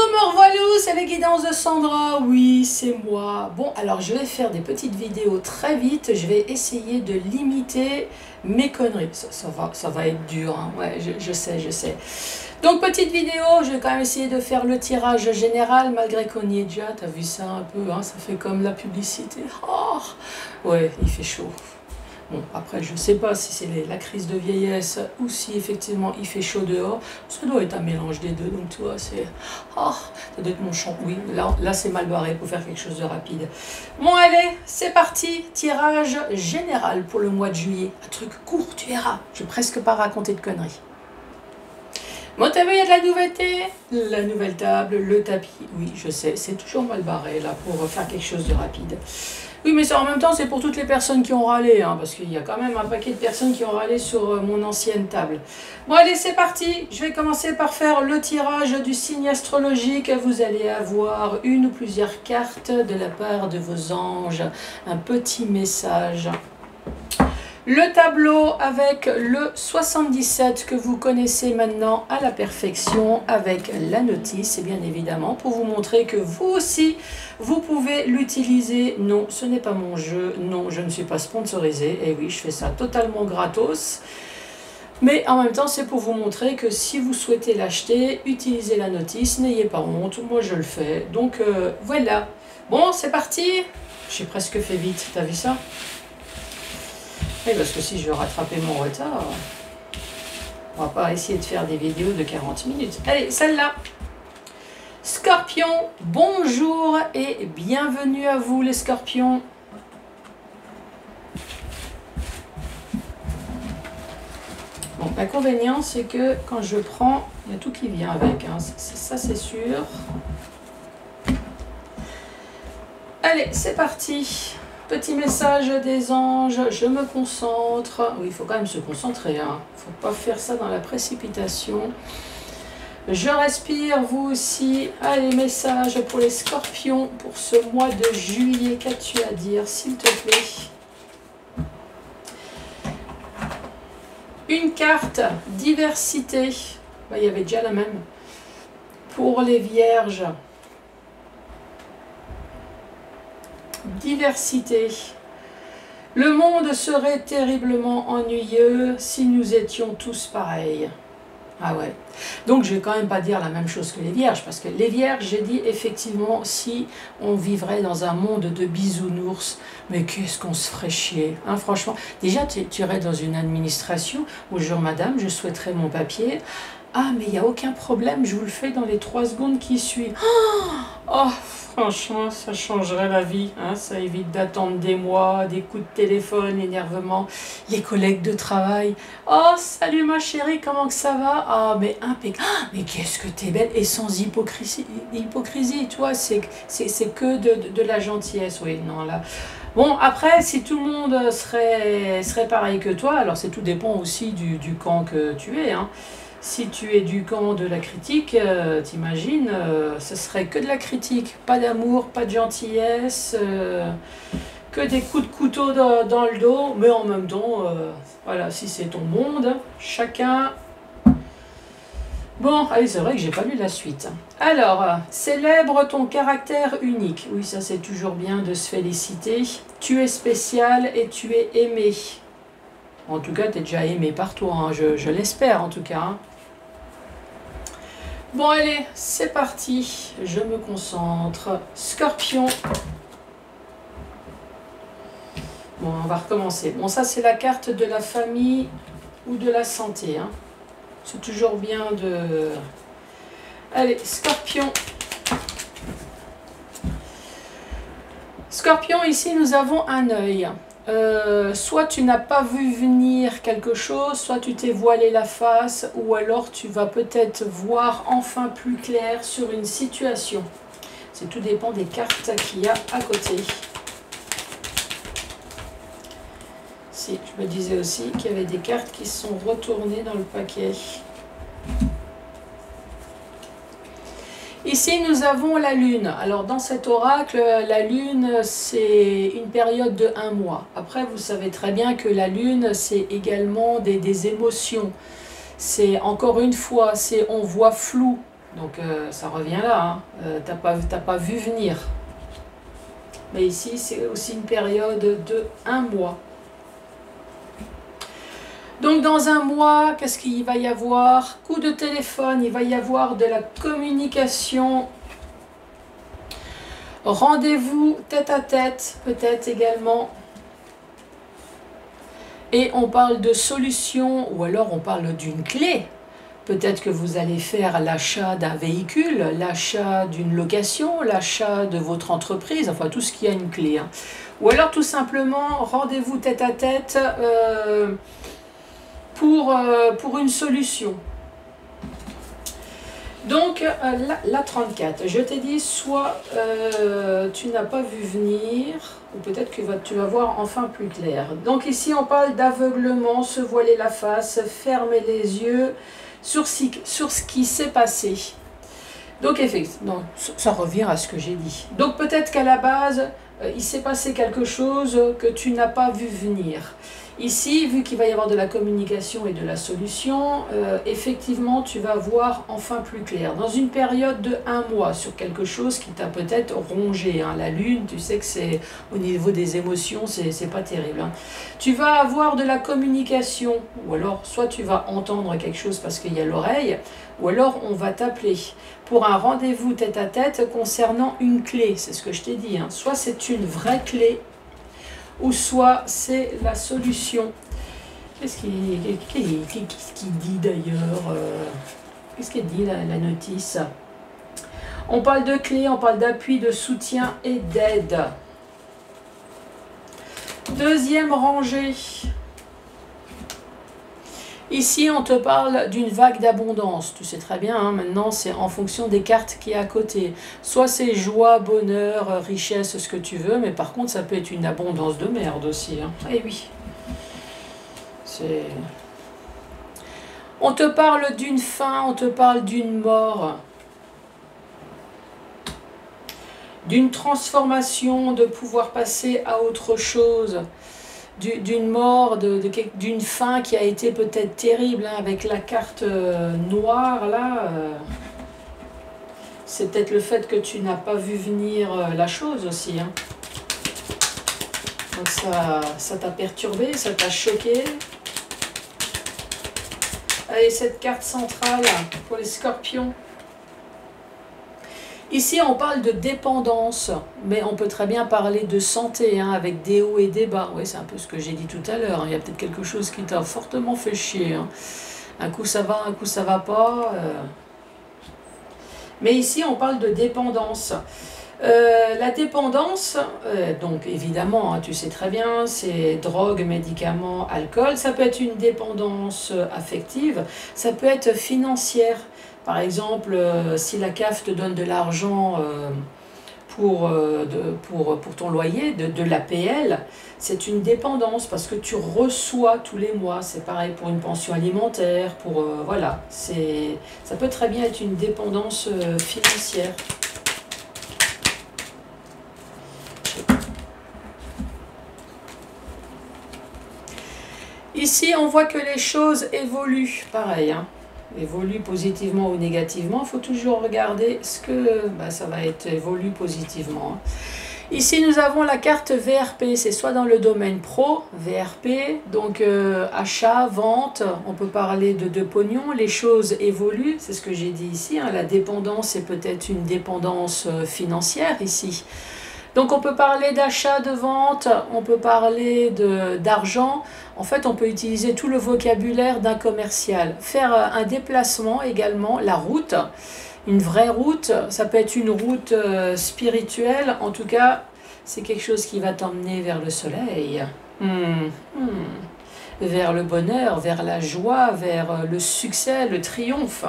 Me revoilà, c'est les guidances de Sandra, oui c'est moi. Bon alors je vais faire des petites vidéos très vite, je vais essayer de limiter mes conneries. Ça va être dur, hein. Ouais je sais, je sais. Donc petite vidéo, je vais quand même essayer de faire le tirage général malgré qu'on y est déjà, t'as vu ça un peu, hein, ça fait comme la publicité. Oh ouais, il fait chaud. Bon, après, je ne sais pas si c'est la crise de vieillesse ou si effectivement il fait chaud dehors. Ça doit être un mélange des deux, donc tu vois, c'est... Oh, ça doit être mon champ. Oui, là c'est mal barré pour faire quelque chose de rapide. Bon, allez, c'est parti. Tirage général pour le mois de juillet. Un truc court, tu verras. Je vais presque pas raconter de conneries. Bon, t'as vu, il y a de la nouveauté. La nouvelle table, le tapis. Oui, je sais, c'est toujours mal barré, là, pour faire quelque chose de rapide. Oui, mais ça, en même temps, c'est pour toutes les personnes qui ont râlé, hein, parce qu'il y a quand même un paquet de personnes qui ont râlé sur mon ancienne table. Bon, allez, c'est parti. Je vais commencer par faire le tirage du signe astrologique. Vous allez avoir une ou plusieurs cartes de la part de vos anges. Un petit message. Le tableau avec le 77 que vous connaissez maintenant à la perfection avec la notice et bien évidemment pour vous montrer que vous aussi vous pouvez l'utiliser. Non, ce n'est pas mon jeu, non je ne suis pas sponsorisé et oui je fais ça totalement gratos. Mais en même temps c'est pour vous montrer que si vous souhaitez l'acheter, utilisez la notice, n'ayez pas honte, moi je le fais. Donc voilà. Bon c'est parti. J'ai presque fait vite, t'as vu ça? Oui, parce que si je veux rattraper mon retard, on va pas essayer de faire des vidéos de 40 minutes. Allez, celle-là. Scorpion, bonjour et bienvenue à vous les scorpions. Bon, l'inconvénient, c'est que quand je prends, il y a tout qui vient avec. Hein. Ça, c'est sûr. Allez, c'est parti. Petit message des anges, je me concentre. Oui, il faut quand même se concentrer, hein. Il ne faut pas faire ça dans la précipitation. Je respire, vous aussi. Allez, message pour les scorpions pour ce mois de juillet. Qu'as-tu à dire, s'il te plaît? Une carte, diversité. Il y avait déjà la même. Pour les vierges. Diversité. Le monde serait terriblement ennuyeux si nous étions tous pareils. Ah ouais. Donc je vais quand même pas dire la même chose que les vierges, parce que les vierges, j'ai dit effectivement, si on vivrait dans un monde de bisounours, mais qu'est-ce qu'on se ferait chier, hein, franchement. Déjà, tu irais dans une administration, bonjour madame, je souhaiterais mon papier. Ah, mais il n'y a aucun problème, je vous le fais dans les 3 secondes qui suivent. Oh, franchement, ça changerait la vie. Hein, ça évite d'attendre des mois, des coups de téléphone, l'énervement, les collègues de travail. Oh, salut ma chérie, comment que ça va? Ah, mais impeccable. Ah, mais qu'est-ce que t'es belle et sans hypocrisie, tu vois, c'est que de la gentillesse. Oui, non, là... Bon, après, si tout le monde serait pareil que toi, alors c'est tout dépend aussi du camp que tu es, hein. Si tu es du camp de la critique, t'imagines, ce serait que de la critique, pas d'amour, pas de gentillesse, que des coups de couteau dans le dos, mais en même temps, voilà, si c'est ton monde, chacun... Bon, allez, c'est vrai que j'ai pas lu la suite. Alors, célèbre ton caractère unique. Oui, ça c'est toujours bien de se féliciter. Tu es spécial et tu es aimé. En tout cas, tu es déjà aimé par toi, hein, je l'espère en tout cas. Hein. Bon, allez, c'est parti. Je me concentre. Scorpion. Bon, on va recommencer. Bon, ça, c'est la carte de la famille ou de la santé. Hein. C'est toujours bien de... Allez, Scorpion. Scorpion, ici, nous avons un œil. Soit tu n'as pas vu venir quelque chose, soit tu t'es voilé la face, ou alors tu vas peut-être voir enfin plus clair sur une situation. C'est tout dépend des cartes qu'il y a à côté. Si, je me disais aussi qu'il y avait des cartes qui sont retournées dans le paquet. Ici, nous avons la Lune. Alors, dans cet oracle, la Lune, c'est une période de 1 mois. Après, vous savez très bien que la Lune, c'est également des émotions. C'est, encore une fois, c'est on voit flou. Donc ça revient là, hein. T'as pas vu venir. Mais ici, c'est aussi une période de 1 mois. Donc dans 1 mois, qu'est-ce qu'il va y avoir? Coup de téléphone, il va y avoir de la communication. Rendez-vous tête à tête, peut-être également. Et on parle de solution, ou alors on parle d'une clé. Peut-être que vous allez faire l'achat d'un véhicule, l'achat d'une location, l'achat de votre entreprise, enfin tout ce qui a une clé. Hein. Ou alors tout simplement, rendez-vous tête à tête pour une solution. Donc la 34, je t'ai dit, soit tu n'as pas vu venir, ou peut-être que tu vas voir enfin plus clair. Donc ici on parle d'aveuglement, se voiler la face, fermer les yeux sur ce qui s'est passé. Donc effectivement, ça revient à ce que j'ai dit. Donc peut-être qu'à la base, il s'est passé quelque chose que tu n'as pas vu venir. Ici, vu qu'il va y avoir de la communication et de la solution, effectivement, tu vas voir enfin plus clair. Dans une période de 1 mois, sur quelque chose qui t'a peut-être rongé. Hein. La lune, tu sais que c'est au niveau des émotions, c'est pas terrible. Hein. Tu vas avoir de la communication, ou alors soit tu vas entendre quelque chose parce qu'il y a l'oreille, ou alors on va t'appeler pour un rendez-vous tête à tête concernant une clé. C'est ce que je t'ai dit. Hein. Soit c'est une vraie clé, ou soit c'est la solution. Qu'est-ce qu'il dit d'ailleurs Qu'est-ce qu'il dit la notice? On parle de clé, on parle d'appui, de soutien et d'aide. Deuxième rangée. Ici, on te parle d'une vague d'abondance. Tu sais très bien, hein, maintenant, c'est en fonction des cartes qui est à côté. Soit c'est joie, bonheur, richesse, ce que tu veux, mais par contre, ça peut être une abondance de merde aussi. Hein. Eh oui. On te parle d'une fin, on te parle d'une mort. D'une transformation, de pouvoir passer à autre chose. D'une mort, d'une fin qui a été peut-être terrible, hein, avec la carte noire là. C'est peut-être le fait que tu n'as pas vu venir la chose aussi. Hein. Donc ça t'a perturbé, ça t'a choqué. Allez, cette carte centrale pour les scorpions. Ici, on parle de dépendance, mais on peut très bien parler de santé, hein, avec des hauts et des bas. Oui, c'est un peu ce que j'ai dit tout à l'heure. Hein. Il y a peut-être quelque chose qui t'a fortement fait chier. Hein. Un coup ça va, un coup ça va pas. Mais ici, on parle de dépendance. La dépendance, donc évidemment, hein, tu sais très bien, c'est drogue, médicaments, alcool. Ça peut être une dépendance affective, ça peut être financière. Par exemple, si la CAF te donne de l'argent pour ton loyer, de l'APL, c'est une dépendance parce que tu reçois tous les mois. C'est pareil pour une pension alimentaire, voilà. Ça peut très bien être une dépendance financière. Ici, on voit que les choses évoluent, pareil, hein. Évolue positivement ou négativement, il faut toujours regarder ce que ça va être évolue positivement. Ici, nous avons la carte VRP, c'est soit dans le domaine pro, VRP, donc achat, vente, on peut parler de pognon, les choses évoluent, c'est ce que j'ai dit ici, hein, la dépendance est peut-être une dépendance financière ici. Donc on peut parler d'achat, de vente, on peut parler d'argent. En fait, on peut utiliser tout le vocabulaire d'un commercial. Faire un déplacement également, la route, une vraie route, ça peut être une route spirituelle. En tout cas, c'est quelque chose qui va t'emmener vers le soleil, vers le bonheur, vers la joie, vers le succès, le triomphe.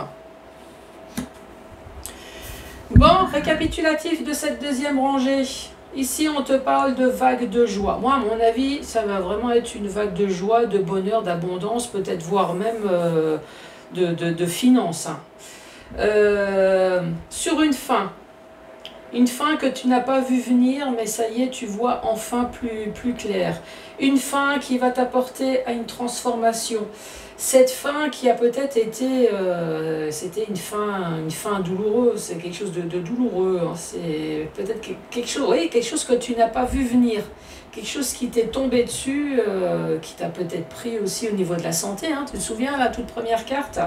Bon, récapitulatif de cette deuxième rangée. Ici, on te parle de vague de joie. Moi, à mon avis, ça va vraiment être une vague de joie, de bonheur, d'abondance, peut-être voire même de finances. Hein. Sur une fin que tu n'as pas vu venir, mais ça y est, tu vois enfin plus clair. Une fin qui va t'apporter à une transformation. Cette fin qui a peut-être été, c'était une fin douloureuse, c'est quelque chose de douloureux, hein. C'est peut-être quelque chose, oui, quelque chose que tu n'as pas vu venir, quelque chose qui t'est tombé dessus, qui t'a peut-être pris aussi au niveau de la santé, hein. Tu te souviens, la toute première carte,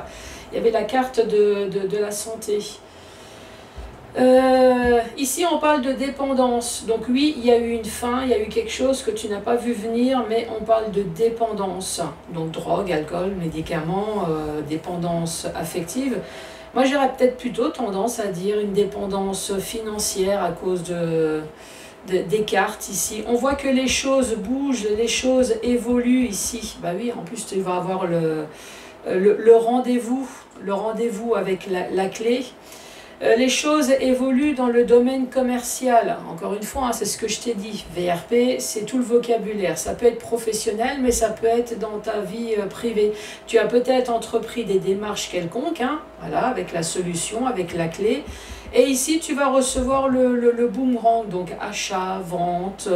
il y avait la carte de la santé. Ici on parle de dépendance, donc oui il y a eu une fin, il y a eu quelque chose que tu n'as pas vu venir, mais on parle de dépendance, donc drogue, alcool, médicaments, dépendance affective. Moi j'aurais peut-être plutôt tendance à dire une dépendance financière à cause des cartes ici. On voit que les choses bougent, les choses évoluent ici. Bah oui, en plus tu vas avoir le rendez-vous avec la clé. Les choses évoluent dans le domaine commercial. Encore une fois, hein, c'est ce que je t'ai dit. VRP, c'est tout le vocabulaire. Ça peut être professionnel, mais ça peut être dans ta vie privée. Tu as peut-être entrepris des démarches quelconques, hein, voilà, avec la solution, avec la clé. Et ici, tu vas recevoir le boomerang, donc achat, vente,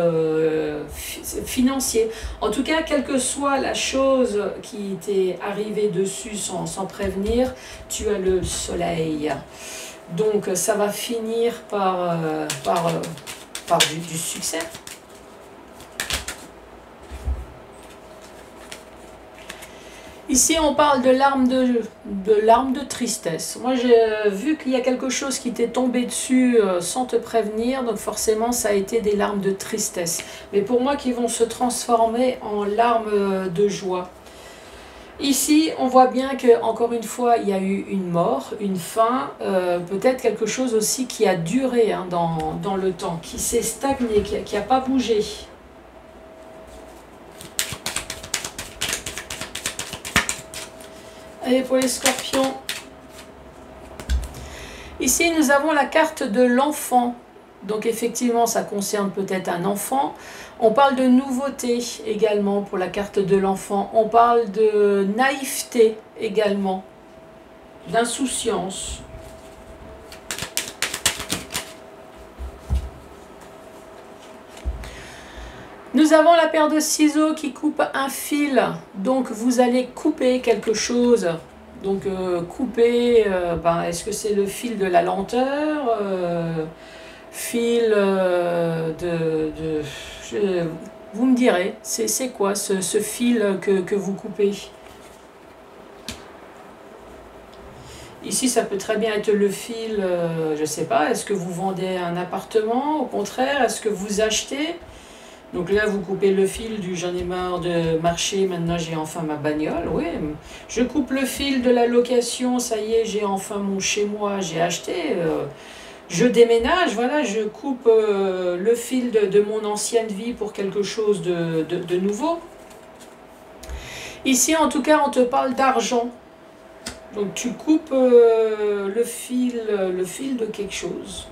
financier. En tout cas, quelle que soit la chose qui t'est arrivée dessus sans prévenir, tu as le soleil. Donc ça va finir par du succès. Ici on parle de larmes de tristesse. Moi j'ai vu qu'il y a quelque chose qui t'est tombé dessus sans te prévenir, donc forcément ça a été des larmes de tristesse. Mais pour moi qui vont se transformer en larmes de joie. Ici, on voit bien que encore une fois, il y a eu une mort, une fin, peut-être quelque chose aussi qui a duré, hein, dans le temps, qui s'est stagné, qui n'a pas bougé. Allez, pour les scorpions. Ici, nous avons la carte de l'enfant. Donc effectivement, ça concerne peut-être un enfant. On parle de nouveauté également pour la carte de l'enfant. On parle de naïveté également, d'insouciance. Nous avons la paire de ciseaux qui coupe un fil. Donc vous allez couper quelque chose. Donc couper, est-ce que c'est le fil de la lenteur, fil vous me direz, c'est quoi ce fil que vous coupez? Ici, ça peut très bien être le fil, je ne sais pas, est-ce que vous vendez un appartement? Au contraire, est-ce que vous achetez? Donc là, vous coupez le fil du j'en ai marre de marcher, maintenant j'ai enfin ma bagnole. Oui, je coupe le fil de la location, ça y est, j'ai enfin mon chez-moi, j'ai acheté. Je déménage, voilà, je coupe le fil de mon ancienne vie pour quelque chose de nouveau. Ici, en tout cas, on te parle d'argent. Donc tu coupes le fil de quelque chose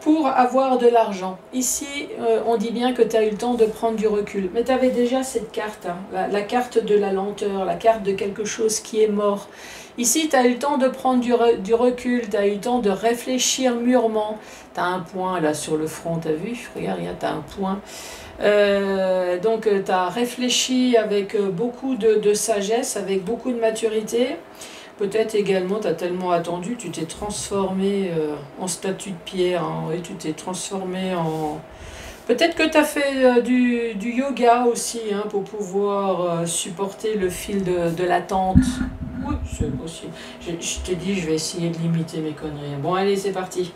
pour avoir de l'argent. Ici, on dit bien que tu as eu le temps de prendre du recul. Mais tu avais déjà cette carte, hein, la carte de la lenteur, la carte de quelque chose qui est mort. Ici, tu as eu le temps de prendre du recul, tu as eu le temps de réfléchir mûrement. Tu as un point là sur le front, tu as vu? Regarde, tu as un point. Donc, tu as réfléchi avec beaucoup de sagesse, avec beaucoup de maturité. Peut-être également, tu as tellement attendu, tu t'es transformé en statue de pierre, hein, oui, tu t'es transformé en... Peut-être que tu as fait du yoga aussi, hein, pour pouvoir supporter le fil de l'attente. Oui, c'est possible. Je t'ai dit, je vais essayer de limiter mes conneries. Bon, allez, c'est parti.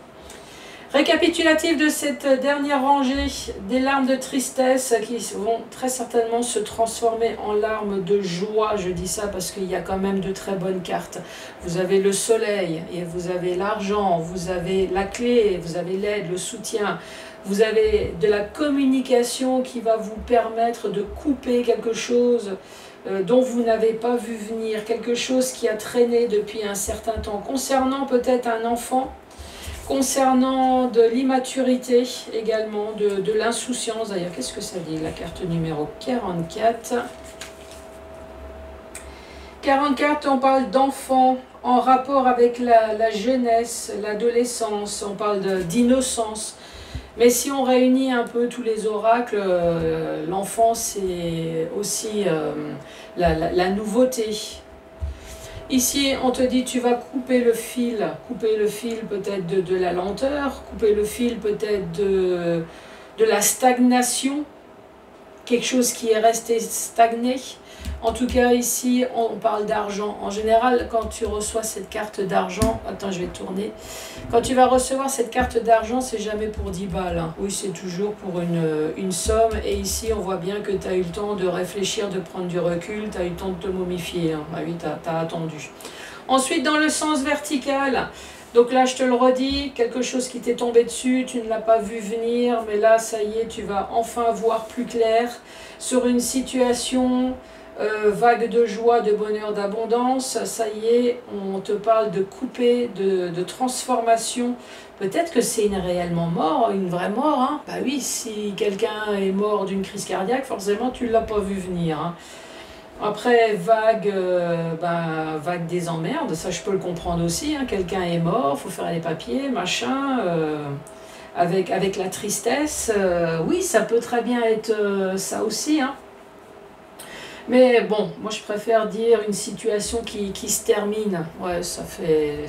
Récapitulatif de cette dernière rangée, des larmes de tristesse qui vont très certainement se transformer en larmes de joie. Je dis ça parce qu'il y a quand même de très bonnes cartes. Vous avez le soleil, et vous avez l'argent, vous avez la clé, vous avez l'aide, le soutien. Vous avez de la communication qui va vous permettre de couper quelque chose dont vous n'avez pas vu venir, quelque chose qui a traîné depuis un certain temps. Concernant peut-être un enfant, concernant de l'immaturité également, de l'insouciance. D'ailleurs, qu'est-ce que ça dit, la carte numéro 44? 44, on parle d'enfants en rapport avec la jeunesse, l'adolescence, on parle d'innocence. Mais si on réunit un peu tous les oracles, l'enfant c'est aussi la nouveauté. Ici, on te dit tu vas couper le fil peut-être de la lenteur, couper le fil peut-être de la stagnation, quelque chose qui est resté stagné. En tout cas, ici, on parle d'argent. En général, quand tu reçois cette carte d'argent, attends, je vais tourner. Quand tu vas recevoir cette carte d'argent, c'est jamais pour 10 balles. Hein. Oui, c'est toujours pour une somme. Et ici, on voit bien que tu as eu le temps de réfléchir, de prendre du recul. Tu as eu le temps de te momifier. Hein. Ah oui, tu as attendu. Ensuite, dans le sens vertical, donc là, je te le redis, quelque chose qui t'est tombé dessus, tu ne l'as pas vu venir, mais là, ça y est, tu vas enfin voir plus clair sur une situation vague de joie, de bonheur, d'abondance. Ça y est, on te parle de couper, de transformation. Peut-être que c'est une réellement mort, une vraie mort. Hein. Bah oui, si quelqu'un est mort d'une crise cardiaque, forcément, tu ne l'as pas vu venir. Hein. Après, vague des emmerdes, ça je peux le comprendre aussi, hein. Quelqu'un est mort, faut faire les papiers, machin, avec la tristesse, oui, ça peut très bien être ça aussi, hein. Mais bon, moi je préfère dire une situation qui se termine, ouais, ça fait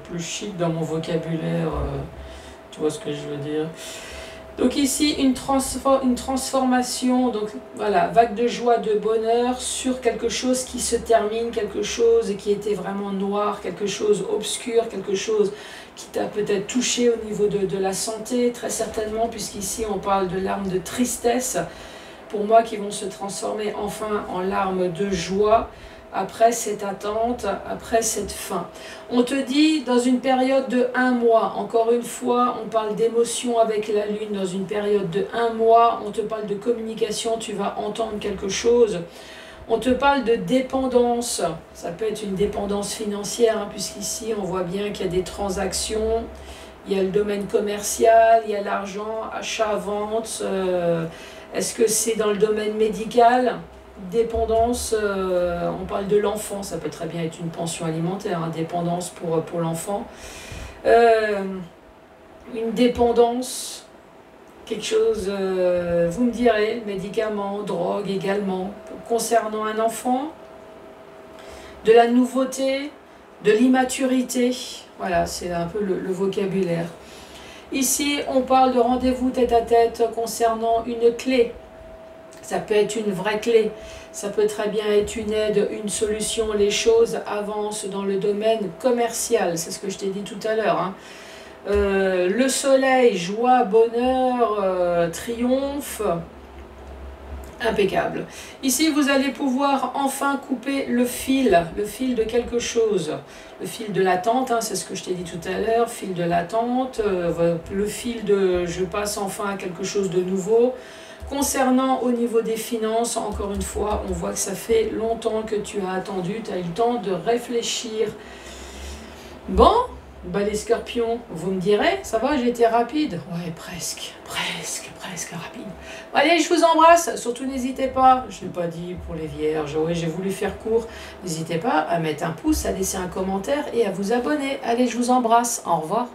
plus chic dans mon vocabulaire, tu vois ce que je veux dire. Donc ici, une transformation, donc voilà, vague de joie, de bonheur sur quelque chose qui se termine, quelque chose qui était vraiment noir, quelque chose obscur, quelque chose qui t'a peut-être touché au niveau de la santé, très certainement, puisqu'ici on parle de larmes de tristesse, pour moi qui vont se transformer enfin en larmes de joie, après cette attente, après cette fin. On te dit dans une période de 1 mois, encore une fois, on parle d'émotion avec la lune, dans une période de 1 mois, on te parle de communication, tu vas entendre quelque chose. On te parle de dépendance, ça peut être une dépendance financière, hein, puisqu'ici on voit bien qu'il y a des transactions, il y a le domaine commercial, il y a l'argent, achat, vente, est-ce que c'est dans le domaine médical ? Dépendance, on parle de l'enfant, ça peut très bien être une pension alimentaire, hein, dépendance pour l'enfant. Une dépendance, quelque chose, vous me direz, médicaments, drogue également. Concernant un enfant, de la nouveauté, de l'immaturité, voilà, c'est un peu le vocabulaire. Ici, on parle de rendez-vous tête-à-tête concernant une clé. Ça peut être une vraie clé, ça peut très bien être une aide, une solution, les choses avancent dans le domaine commercial, c'est ce que je t'ai dit tout à l'heure. Hein. Le soleil, joie, bonheur, triomphe, impeccable. Ici, vous allez pouvoir enfin couper le fil de quelque chose. Le fil de l'attente, hein, c'est ce que je t'ai dit tout à l'heure, fil de l'attente, le fil de je passe enfin à quelque chose de nouveau. Concernant au niveau des finances, encore une fois, on voit que ça fait longtemps que tu as attendu, tu as eu le temps de réfléchir. Bon, bah les scorpions, vous me direz, ça va, j'ai été rapide? Ouais, presque rapide. Allez, je vous embrasse, surtout n'hésitez pas, je n'ai pas dit pour les vierges, ouais, j'ai voulu faire court, n'hésitez pas à mettre un pouce, à laisser un commentaire et à vous abonner. Allez, je vous embrasse, au revoir.